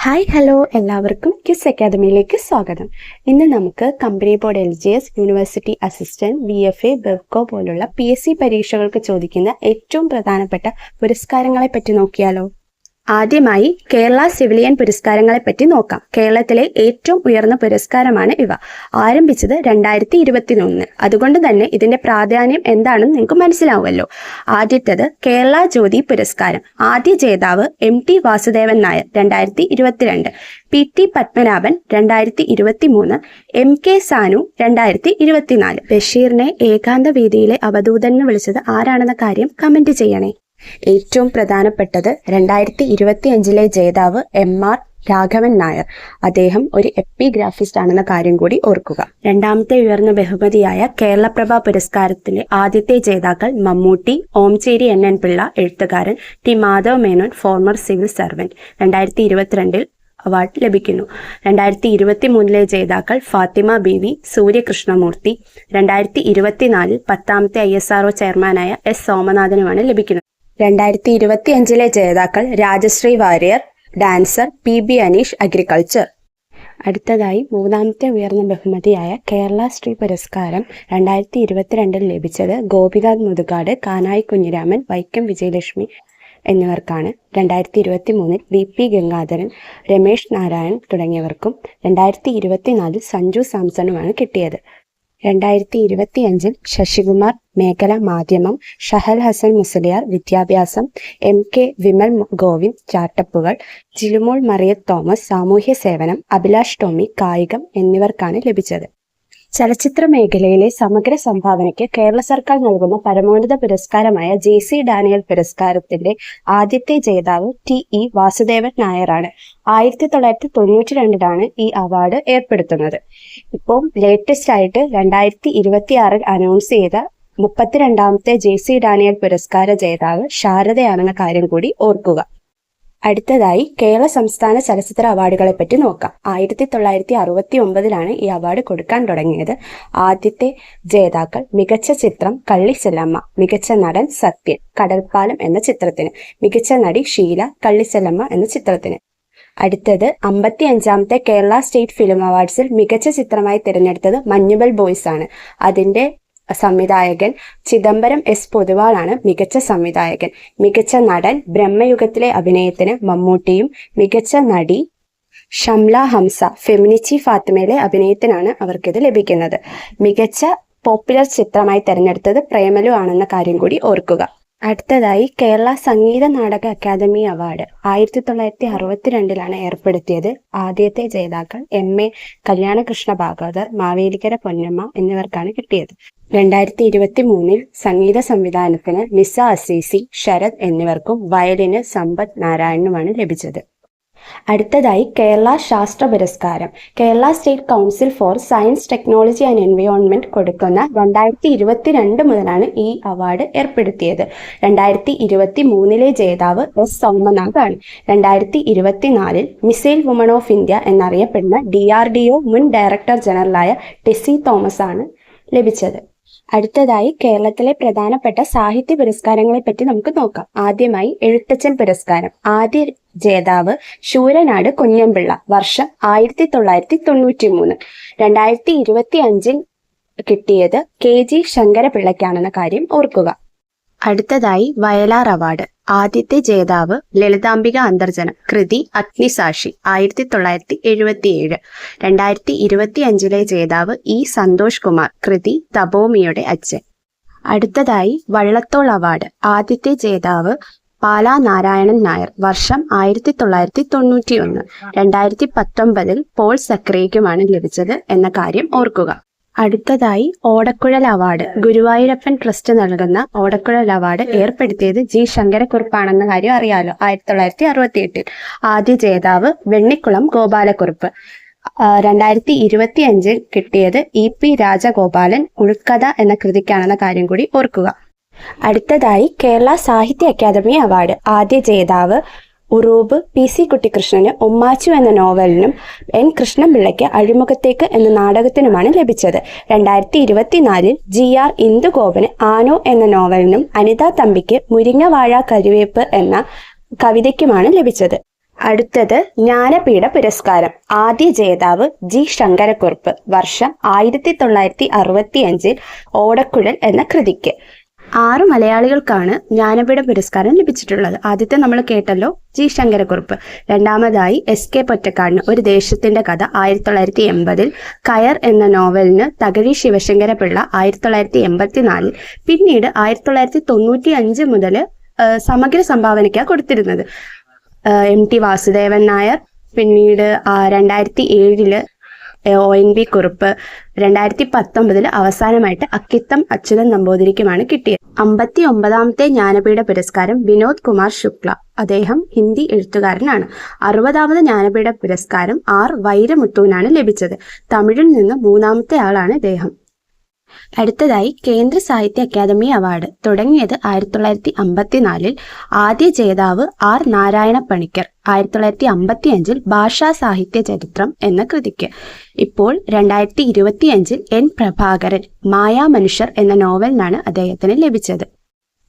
Hi hello എല്ലാവർക്കും quiz അക്കാദമിയിലേക്ക് സ്വാഗതം. ഇന്ന് നമുക്ക് company board LGS, university assistant, VFA, Bevco പോലുള്ള PSC പരീക്ഷകൾക്ക് ചോദിക്കുന്ന ഏറ്റവും പ്രധാനപ്പെട്ട പുരസ്കാരങ്ങളെ പറ്റി നോക്കിയാലോ. ആദ്യമായി കേരള സിവിലിയൻ പുരസ്കാരങ്ങളെ പറ്റി നോക്കാം. കേരളത്തിലെ ഏറ്റവും ഉയർന്ന പുരസ്കാരമാണ് ഇവ. ആരംഭിച്ചത് 2021. അതുകൊണ്ട് തന്നെ ഇതിന്റെ പ്രാധാന്യം എന്താണെന്ന് നിങ്ങൾക്ക് മനസ്സിലാവുമല്ലോ. ആദ്യത്തേത് കേരള ജ്യോതി പുരസ്കാരം. ആദ്യ ജേതാവ് MT Vasudevan Nair 2022, PT Padmanabhan 2023, MK Sanu 2024. ബഷീറിനെ ഏകാന്ത വേദിയിലെ അവധൂതൻ എന്ന് വിളിച്ചത് ആരാണെന്ന കാര്യം കമന്റ് ചെയ്യണേ. ഏറ്റവും പ്രധാനപ്പെട്ടത് 2025 ജേതാവ് MR രാഘവൻ നായർ. അദ്ദേഹം ഒരു എപ്പിഗ്രാഫിസ്റ്റ് ആണെന്ന കാര്യം കൂടി ഓർക്കുക. രണ്ടാമത്തെ ഉയർന്ന ബഹുമതിയായ കേരളപ്രഭ പുരസ്കാരത്തിലെ ആദ്യത്തെ ജേതാക്കൾ മമ്മൂട്ടി, ഓംചേരി NN പിള്ള എഴുത്തുകാരൻ, T Madhav Menon former civil servant 2022 award ലഭിക്കുന്നു. 2023 ജേതാക്കൾ ഫാത്തിമ ബീവി, സൂര്യകൃഷ്ണമൂർത്തി. 2024 10ാമത്തെ ISRO ചെയർമാനായ S സോമനാഥനുമാണ് ലഭിക്കുന്നത്. 2025 ജേതാക്കൾ Rajasree Warrier, dancer, PB Aneesh, agriculture. അടുത്തതായി മൂന്നാമത്തെ ഉയർന്ന ബഹുമതിയായ കേരള ശ്രീ പുരസ്കാരം 2022 ലഭിച്ചത് ഗോപിനാഥ് മുതുകാട്, കാനായി കുഞ്ഞിരാമൻ, വൈക്കം വിജയലക്ഷ്മി എന്നിവർക്കാണ്. 2023 VP ഗംഗാധരൻ, രമേശ് നാരായൺ തുടങ്ങിയവർക്കും 2024 സഞ്ജു സാംസണുമാണ് കിട്ടിയത്. 2025 ശശികുമാർ, മേഖല മാധ്യമം, ഷഹൽ ഹസൻ മുസലിയാർ വിദ്യാഭ്യാസം, MK വിമൽ ഗോവിന്ദ് സ്റ്റാർട്ടപ്പുകൾ, ജിലുമോൾ മറിയത്ത് തോമസ് സാമൂഹ്യ സേവനം, അഭിലാഷ് ടോമി കായികം എന്നിവർക്കാണ് ലഭിച്ചത്. ചലച്ചിത്ര മേഖലയിലെ സമഗ്ര സംഭാവനയ്ക്ക് കേരള സർക്കാർ നൽകുന്ന പരമോന്നത പുരസ്കാരമായ JC ഡാനിയൽ പുരസ്കാരത്തിന്റെ ആദ്യത്തെ ജേതാവ് TE വാസുദേവൻ നായരാണ്. 1992 ഈ അവാർഡ് ഏർപ്പെടുത്തുന്നത്. ഇപ്പോൾ ലേറ്റസ്റ്റ് ആയിട്ട് 2026 അനൗൺസ് ചെയ്ത 32ാമത്തെ JC ഡാനിയൽ പുരസ്കാര ജേതാവ് ശാരദയാണെന്ന കാര്യം കൂടി ഓർക്കുക. അടുത്തതായി കേരള സംസ്ഥാന ചലച്ചിത്ര അവാർഡുകളെ പറ്റി നോക്കാം. 1969 ഈ അവാർഡ് കൊടുക്കാൻ തുടങ്ങിയത്. ആദ്യത്തെ ജേതാക്കൾ മികച്ച ചിത്രം കള്ളിച്ചെല്ലമ്മ, മികച്ച നടൻ സത്യൻ കടൽപ്പാലം എന്ന ചിത്രത്തിന്, മികച്ച നടി ഷീല കള്ളിച്ചെല്ലമ്മ എന്ന ചിത്രത്തിന്. അടുത്തത് 55ാമത്തെ കേരള സ്റ്റേറ്റ് ഫിലിം അവാർഡ്സിൽ മികച്ച ചിത്രമായി തിരഞ്ഞെടുത്തത് മഞ്ഞുമൽ ബോയ്സ് ആണ്. അതിന്റെ സംവിധായകൻ ചിദംബരം S പൊതുവാളാണ് മികച്ച സംവിധായകൻ. മികച്ച നടൻ ബ്രഹ്മയുഗത്തിലെ അഭിനയത്തിന് മമ്മൂട്ടിയും, മികച്ച നടി ഷംല ഹംസ ഫെമിനിച്ചി ഫാത്തിമയിലെ അഭിനയത്തിനാണ് അവർക്കിത് ലഭിക്കുന്നത്. മികച്ച പോപ്പുലർ ചിത്രമായി തിരഞ്ഞെടുത്തത് പ്രേമലു ആണെന്ന കാര്യം കൂടി ഓർക്കുക. അടുത്തതായി കേരള സംഗീത നാടക അക്കാദമി അവാർഡ് 1962 ഏർപ്പെടുത്തിയത്. ആദ്യത്തെ ജേതാക്കൾ MA കല്യാണകൃഷ്ണ ഭാഗവതർ, മാവേലിക്കര പൊന്നമ്മ എന്നിവർക്കാണ് കിട്ടിയത്. 2023 സംഗീത സംവിധാനത്തിന് നിസ അസീസി, ശരത് എന്നിവർക്കും വയലിന് സമ്പത്ത് നാരായണനുമാണ് ലഭിച്ചത്. അടുത്തതായി കേരള ശാസ്ത്ര പുരസ്കാരം. Kerala state council for science, technology and environment കൊടുക്കുന്ന 2022 മുതലാണ് ഈ അവാർഡ് ഏർപ്പെടുത്തിയത്. 2023 ജേതാവ് S സോമനാഥ് ആണ്. 2024 മിസൈൽ വുമൺ ഓഫ് ഇന്ത്യ എന്നറിയപ്പെടുന്ന DRDO മുൻ ഡയറക്ടർ ജനറലായ ടെസി തോമസ് ആണ് ലഭിച്ചത്. അടുത്തതായി കേരളത്തിലെ പ്രധാനപ്പെട്ട സാഹിത്യ പുരസ്കാരങ്ങളെ പറ്റി നമുക്ക് നോക്കാം. ആദ്യമായി എഴുത്തച്ഛൻ പുരസ്കാരം. ആദ്യ ജേതാവ് ശൂരനാട് കുഞ്ഞമ്പിള്ള, വർഷം 1993. 2025 കിട്ടിയത് KG ശങ്കരപിള്ളയ്ക്കാണെന്ന കാര്യം ഓർക്കുക. അടുത്തതായി വയലാർ അവാർഡ്. ആദ്യത്തെ ജേതാവ് ലളിതാംബിക അന്തർജനം, കൃതി അഗ്നിസാക്ഷി 1977. 2025 ജേതാവ് E സന്തോഷ് കുമാർ, കൃതി തപോമിയുടെ അച്ഛൻ. അടുത്തതായി വള്ളത്തോൾ അവാർഡ്. ആദ്യത്തെ ജേതാവ് പാലാ നാരായണൻ നായർ, വർഷം 1991. 2019 പോൾ സക്രിയയ്ക്കുമാണ് ലഭിച്ചത് എന്ന കാര്യം ഓർക്കുക. അടുത്തതായി ഓടക്കുഴൽ അവാർഡ്. ഗുരുവായൂരപ്പൻ ട്രസ്റ്റ് നൽകുന്ന ഓടക്കുഴൽ അവാർഡ് ഏർപ്പെടുത്തിയത് G ശങ്കരക്കുറുപ്പാണെന്ന കാര്യം അറിയാലോ. 1968. ആദ്യ ജേതാവ് വെണ്ണിക്കുളം ഗോപാലക്കുറുപ്പ്. 2025 കിട്ടിയത് EP രാജഗോപാലൻ, ഉൾക്കഥ എന്ന കൃതിക്കാണെന്ന കാര്യം കൂടി ഓർക്കുക. അടുത്തതായി കേരള സാഹിത്യ അക്കാദമി അവാർഡ്. ആദ്യ ജേതാവ് ഉറൂബ് PC കുട്ടിക്കൃഷ്ണന് ഉമ്മാച്ചു എന്ന നോവലിനും N കൃഷ്ണപിള്ളയ്ക്ക് അഴിമുഖത്തേക്ക് എന്ന നാടകത്തിനുമാണ് ലഭിച്ചത്. 2024 GR ഇന്ദുഗോപന് ആനോ എന്ന നോവലിനും അനിത തമ്പിക്ക് മുരിങ്ങ വാഴ കരിവേപ്പ് എന്ന കവിതയ്ക്കുമാണ് ലഭിച്ചത്. അടുത്തത് ജ്ഞാനപീഠ പുരസ്കാരം. ആദ്യ ജേതാവ് ജി ശങ്കരക്കുറുപ്പ്. വർഷം 1965 ഓടക്കുഴൽ എന്ന കൃതിക്ക്. 6 മലയാളികൾക്കാണ് ജ്ഞാനപീഠ പുരസ്കാരം ലഭിച്ചിട്ടുള്ളത്. ആദ്യത്തെ നമ്മൾ കേട്ടല്ലോ, ജി ശങ്കരക്കുറുപ്പ്. രണ്ടാമതായി SK പൊറ്റക്കാടിന് ഒരു ദേശത്തിന്റെ കഥ 1980. കയർ എന്ന നോവലിന് തകഴി ശിവശങ്കര പിള്ള 1984. പിന്നീട് 1995 മുതൽ സമഗ്ര സംഭാവനയ്ക്കാണ് കൊടുത്തിരുന്നത്. MT വാസുദേവൻ നായർ. പിന്നീട് 2007 ONV കുറുപ്പ്. 2019 അവസാനമായിട്ട് അക്കിത്തം അച്യുതൻ നമ്പൂതിരിക്കുമാണ് കിട്ടിയത്. 59ാമത്തെ ജ്ഞാനപീഠ പുരസ്കാരം വിനോദ് കുമാർ ശുക്ല. അദ്ദേഹം ഹിന്ദി എഴുത്തുകാരനാണ്. 60ാമത് ജ്ഞാനപീഠ പുരസ്കാരം R വൈരമുത്തുവിനാണ് ലഭിച്ചത്. തമിഴിൽ നിന്ന് 3ാമത്തെ ആളാണ് ഇദ്ദേഹം. അടുത്തതായി കേന്ദ്ര സാഹിത്യ അക്കാദമി അവാർഡ്. തുടങ്ങിയത് 1954. ആദ്യ ജേതാവ് R നാരായണ പണിക്കർ. 1955 ഭാഷാ സാഹിത്യ ചരിത്രം എന്ന കൃതിക്ക്. ഇപ്പോൾ 2025 N പ്രഭാകരൻ മായാമനുഷ്യർ എന്ന നോവലിനാണ് അദ്ദേഹത്തിന് ലഭിച്ചത്.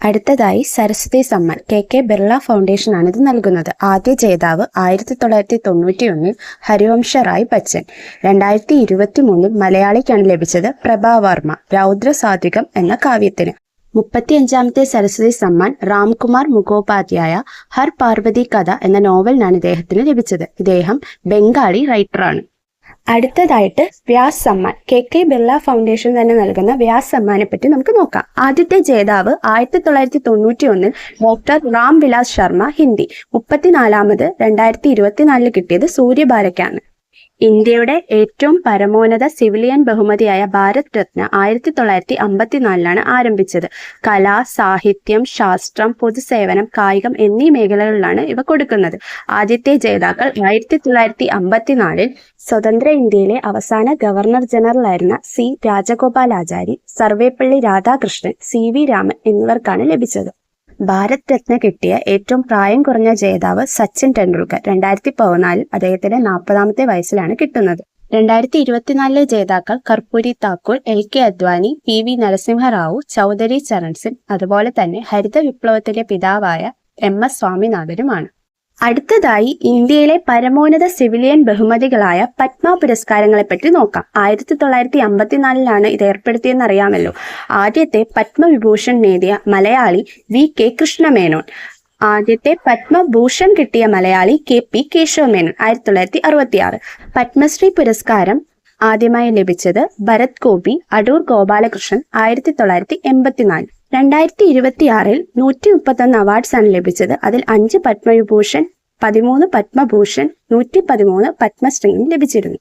അടുത്തതായി സരസ്വതി സമ്മാൻ. KK ബിർള ഫൗണ്ടേഷൻ ആണ് ഇത് നൽകുന്നത്. ആദ്യ ജേതാവ് 1991 ഹരിവംശ റായ് ബച്ചൻ. 2023 മലയാളിക്കാണ് ലഭിച്ചത് പ്രഭാവർമ്മ രൗദ്രസാത്വികം എന്ന കാവ്യത്തിന്. 35ാമത്തെ സരസ്വതി സമ്മാൻ രാംകുമാർ മുഖോപാധ്യായ ഹർ പാർവതി കഥ എന്ന നോവലിനാണ് ഇദ്ദേഹത്തിന് ലഭിച്ചത്. ഇദ്ദേഹം ബംഗാളി റൈറ്ററാണ്. അടുത്തതായിട്ട് വ്യാസ് സമ്മാൻ. KK ബിർള ഫൗണ്ടേഷൻ തന്നെ നൽകുന്ന വ്യാസ് സമ്മാനെ പറ്റി നമുക്ക് നോക്കാം. ആദ്യത്തെ ജേതാവ് 1991 ഡോക്ടർ റാം വിലാസ് ശർമ്മ ഹിന്ദി. 34ാമത് 2024 കിട്ടിയത് സൂര്യബാലയ്ക്കാണ്. ഇന്ത്യയുടെ ഏറ്റവും പരമോന്നത സിവിലിയൻ ബഹുമതിയായ ഭാരത് രത്ന 1954 ആരംഭിച്ചത്. കല, സാഹിത്യം, ശാസ്ത്രം, പൊതുസേവനം, കായികം എന്നീ മേഖലകളിലാണ് ഇവ കൊടുക്കുന്നത്. ആദ്യത്തെ ജേതാക്കൾ 1954 സ്വതന്ത്ര ഇന്ത്യയിലെ അവസാന ഗവർണർ ജനറൽ ആയിരുന്ന C രാജഗോപാലാചാരി, സർവേപ്പള്ളി രാധാകൃഷ്ണൻ, CV രാമൻ എന്നിവർക്കാണ് ലഭിച്ചത്. ഭാരത് രത്ന കിട്ടിയ ഏറ്റവും പ്രായം കുറഞ്ഞ ജേതാവ് സച്ചിൻ ടെണ്ടുൽക്കർ. 2014 അദ്ദേഹത്തിന്റെ 40ാമത്തെ വയസ്സിലാണ് കിട്ടുന്നത്. 2024 ജേതാക്കൾ കർപ്പൂരി താക്കൂർ, LK അദ്വാനി, PV നരസിംഹറാവു, ചൗധരി ചരൺ സിംഗ്, അതുപോലെ തന്നെ ഹരിത വിപ്ലവത്തിന്റെ പിതാവായ MS സ്വാമിനാഥനുമാണ്. അടുത്തതായി ഇന്ത്യയിലെ പരമോന്നത സിവിലിയൻ ബഹുമതികളായ പത്മ പുരസ്കാരങ്ങളെ പറ്റി നോക്കാം. 1954 ഇത് ഏർപ്പെടുത്തിയെന്ന് അറിയാമല്ലോ. ആദ്യത്തെ പത്മവിഭൂഷൺ നേടിയ മലയാളി VK കൃഷ്ണമേനോൻ. ആദ്യത്തെ പത്മഭൂഷൺ കിട്ടിയ മലയാളി KP കേശവമേനോൻ 1966. പത്മശ്രീ പുരസ്കാരം ആദ്യമായി ലഭിച്ചത് ഭരത് ഗോപി, അടൂർ ഗോപാലകൃഷ്ണൻ 1984. 2026 131 അവാർഡ്സ് ആണ് ലഭിച്ചത്. അതിൽ 5 പത്മവിഭൂഷൺ, 13 പത്മഭൂഷൺ, 113 പത്മശ്രീയും ലഭിച്ചിരുന്നു.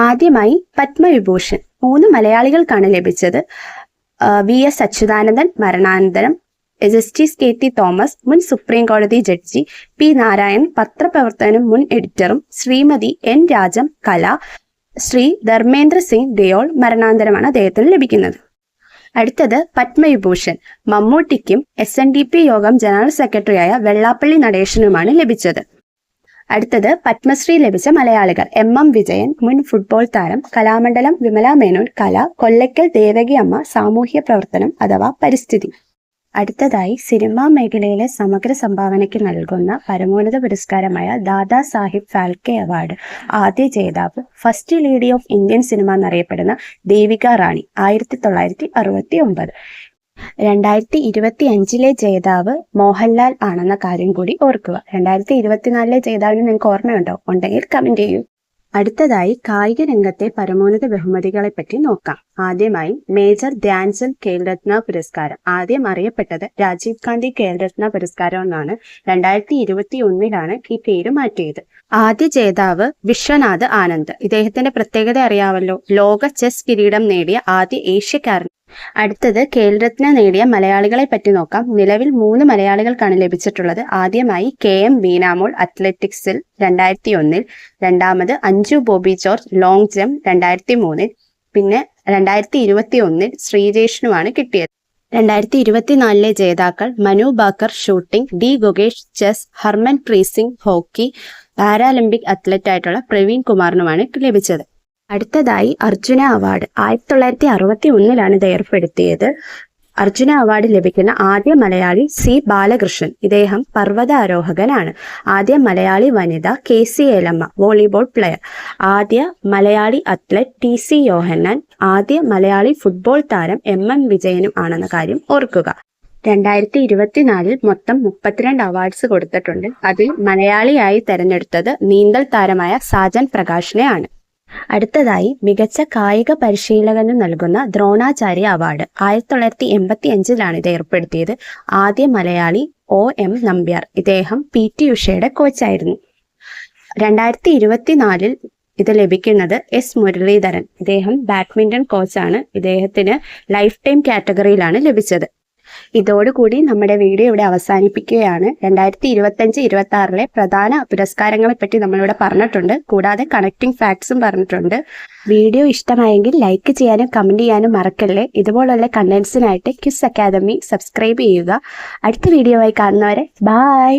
ആദ്യമായി പത്മവിഭൂഷൺ 3 മലയാളികൾക്കാണ് ലഭിച്ചത്. VS അച്യുതാനന്ദൻ മരണാനന്തരം, ജസ്റ്റിസ് KT തോമസ് മുൻ സുപ്രീം കോടതി ജഡ്ജി, P നാരായൺ പത്രപ്രവർത്തകനും മുൻ എഡിറ്ററും, ശ്രീമതി N രാജം കല, ശ്രീ ധർമ്മേന്ദ്ര സിംഗ് ദിയോൾ മരണാനന്തരമാണ് അദ്ദേഹത്തിന് ലഭിക്കുന്നത്. അടുത്തത് പത്മവിഭൂഷൺ മമ്മൂട്ടിക്കും SNDP യോഗം ജനറൽ സെക്രട്ടറിയായ വെള്ളാപ്പള്ളി നടേശനുമാണ് ലഭിച്ചത്. അടുത്തത് പത്മശ്രീ ലഭിച്ച മലയാളികൾ: MM വിജയൻ മുൻ ഫുട്ബോൾ താരം, കലാമണ്ഡലം വിമല മേനോൻ കല, കൊല്ലയ്ക്കൽ ദേവകി അമ്മ സാമൂഹ്യ പ്രവർത്തനം അഥവാ പരിസ്ഥിതി. അടുത്തതായി സിനിമാ മേഖലയിലെ സമഗ്ര സംഭാവനയ്ക്ക് നൽകുന്ന പരമോന്നത പുരസ്കാരമായ ദാദാ സാഹിബ് ഫാൽക്കെ അവാർഡ്. ആദ്യ ജേതാവ് first lady of Indian cinema എന്നറിയപ്പെടുന്ന ദേവിക റാണി 1969. 2025 ജേതാവ് മോഹൻലാൽ ആണെന്ന കാര്യം കൂടി ഓർക്കുക. 2024 ജേതാവിന് നിങ്ങൾക്ക് ഓർമ്മയുണ്ടോ? ഉണ്ടെങ്കിൽ കമന്റ് ചെയ്യൂ. അടുത്തതായി കായിക രംഗത്തെ പരമോന്നത ബഹുമതികളെ പറ്റി നോക്കാം. ആദ്യമായി മേജർ ധ്യാൻചന്ദ് ഖേൽരത്ന പുരസ്കാരം. ആദ്യം അറിയപ്പെട്ടത് രാജീവ് ഗാന്ധി ഖേൽരത്ന പുരസ്കാരം എന്നാണ്. 2021 ഈ പേര് മാറ്റിയത്. ആദ്യ ജേതാവ് വിശ്വനാഥ് ആനന്ദ്. ഇദ്ദേഹത്തിന്റെ പ്രത്യേകത അറിയാമല്ലോ, ലോക ചെസ് കിരീടം നേടിയ ആദ്യ ഏഷ്യക്കാരൻ. അടുത്തത് ഖേൽരത്ന നേടിയ മലയാളികളെ പറ്റി നോക്കാം. നിലവിൽ 3 മലയാളികൾക്കാണ് ലഭിച്ചിട്ടുള്ളത്. ആദ്യമായി KM ബീനാമോൾ അത്ലറ്റിക്സിൽ 2001, രണ്ടാമത് അഞ്ജു ബോബി ജോർജ് ലോങ് ജംപ് 2003, പിന്നെ 2021 ശ്രീജേഷിനുമാണ് കിട്ടിയത്. 2024 ജേതാക്കൾ Manu Bhaker shooting, D Gukesh chess, Harmanpreet Singh hockey, paralympic athlete ആയിട്ടുള്ള പ്രവീൺ കുമാറിനുമാണ് ലഭിച്ചത്. അടുത്തതായി അർജുന അവാർഡ്. 1961 ഇത് ഏർപ്പെടുത്തിയത്. അർജുന അവാർഡ് ലഭിക്കുന്ന ആദ്യ മലയാളി സി ബാലകൃഷ്ണൻ. ഇദ്ദേഹം പർവ്വതാരോഹകനാണ്. ആദ്യ മലയാളി വനിത KC ഏലമ്മ, വോളിബോൾ പ്ലെയർ. ആദ്യ മലയാളി അത്ലറ്റ് TC യോഹന്നാൻ. ആദ്യ മലയാളി ഫുട്ബോൾ താരം MM വിജയനും ആണെന്ന കാര്യം ഓർക്കുക. 2024 മൊത്തം 32 അവാർഡ്സ് കൊടുത്തിട്ടുണ്ട്. അതിൽ മലയാളിയായി തെരഞ്ഞെടുത്തത് നീന്തൽ താരമായ സാജൻ പ്രകാശിനെയാണ്. അടുത്തതായി മികച്ച കായിക പരിശീലകന് നൽകുന്ന ദ്രോണാചാര്യ അവാർഡ് 1985 ഇത് ഏർപ്പെടുത്തിയത്. ആദ്യ മലയാളി OM നമ്പ്യാർ. ഇദ്ദേഹം PT ഉഷയുടെ കോച്ചായിരുന്നു. 2024 ഇത് ലഭിക്കുന്നത് S മുരളീധരൻ. ഇദ്ദേഹം ബാഡ്മിന്റൺ കോച്ചാണ്. ഇദ്ദേഹത്തിന് ലൈഫ് ടൈം കാറ്റഗറിയിലാണ് ലഭിച്ചത്. ഇതോടുകൂടി നമ്മുടെ വീഡിയോ ഇവിടെ അവസാനിപ്പിക്കുകയാണ്. 2025-26 പ്രധാന പുരസ്കാരങ്ങളെ പറ്റി നമ്മളിവിടെ പറഞ്ഞിട്ടുണ്ട്. കൂടാതെ കണക്റ്റിംഗ് ഫാക്ട്സും പറഞ്ഞിട്ടുണ്ട്. വീഡിയോ ഇഷ്ടമായെങ്കിൽ ലൈക്ക് ചെയ്യാനും കമന്റ് ചെയ്യാനും മറക്കല്ലേ. ഇതുപോലുള്ള കണ്ടന്റ്സിനായിട്ട് ക്വിസ് അക്കാദമി സബ്സ്ക്രൈബ് ചെയ്യുക. അടുത്ത വീഡിയോ ആയി കാണുന്നവരെ ബൈ.